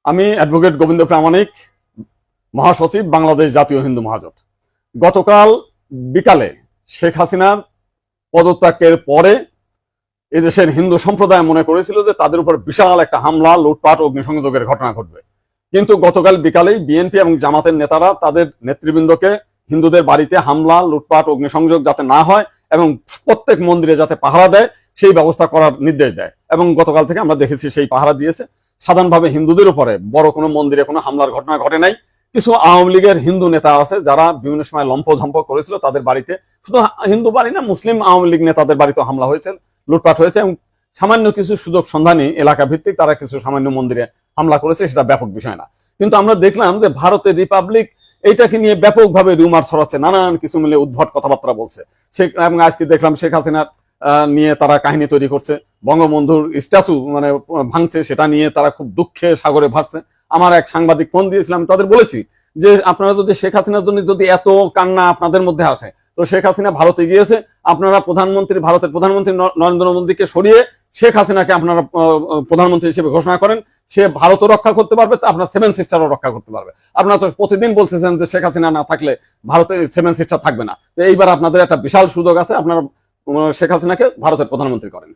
আমি অ্যাডভোকেট গোবিন্দ প্রামাণিক, মহাসচিব, বাংলাদেশ জাতীয় হিন্দু মহাজোট। গতকাল বিকালে শেখ হাসিনার পদত্যাগের পরে এদেশের হিন্দু সম্প্রদায় মনে করেছিল যে তাদের উপর বিশাল একটা হামলা, লুটপাট, অগ্নিসংযোগের ঘটনা ঘটবে। কিন্তু গতকাল বিকালেই বিএনপি এবং জামাতের নেতারা তাদের নেতৃবৃন্দকে হিন্দুদের বাড়িতে হামলা, লুটপাট, অগ্নিসংযোগ যাতে না হয় এবং প্রত্যেক মন্দিরে যাতে পাহারা দেয় সেই ব্যবস্থা করার নির্দেশ দেয়। এবং গতকাল থেকে আমরা দেখেছি সেই পাহারা দিয়েছে। সাধারণভাবে হিন্দুদের উপরে বড় কোনো মন্দিরে কোনো হামলার ঘটনা ঘটে নাই। কিছু আওয়ামী লীগের হিন্দু নেতা আছে যারা বিভিন্ন সময় লম্পঝম্প করেছিল, তাদের বাড়িতে, শুধু হিন্দু বাড়ি না, মুসলিম আওয়ামী লীগ নেতাদের বাড়িতে হামলা হয়েছে, লুটপাট হয়েছে এবং সামান্য কিছু সুযোগ সন্ধানী এলাকা ভিত্তিক তারা কিছু সামান্য মন্দিরে হামলা করেছে, সেটা ব্যাপক বিষয় না। কিন্তু আমরা দেখলাম যে ভারতের রিপাবলিক এইটাকে নিয়ে ব্যাপকভাবে রিউমার ছড়াচ্ছে, নানান কিছু মিলে উদ্ভট কথাবার্তা বলছে। এবং আজকে দেখলাম শেখ হাসিনার নিয়ে তারা কাহিনী তৈরি করছে, বঙ্গবন্ধুর স্ট্যাচু মানে ভাঙছে, সেটা নিয়ে তারা খুব দুঃখে সাগরে ভাসছে। আমার এক সাংবাদিক ফোন দিয়েছিলাম, তাদের বলেছি যে আপনারা যদি শেখ হাসিনার জন্য যদি এত কান্না আপনাদের মধ্যে আসে, তো শেখ হাসিনা ভারতে গিয়েছে, আপনারা ভারতের প্রধানমন্ত্রী নরেন্দ্র মোদীকে সরিয়ে শেখ হাসিনাকে আপনারা প্রধানমন্ত্রী হিসেবে ঘোষণা করেন, সে ভারতও রক্ষা করতে পারবে, আপনার সেভেন সিস্টারও রক্ষা করতে পারবে। আপনারা তো প্রতিদিন বলতেছেন যে শেখ হাসিনা না থাকলে ভারতে সেভেন সিস্টার থাকবে না। তো এইবার আপনাদের একটা বিশাল সুযোগ আছে, আপনারা শেখ হাসিনাকে ভারতের প্রধানমন্ত্রী করেন।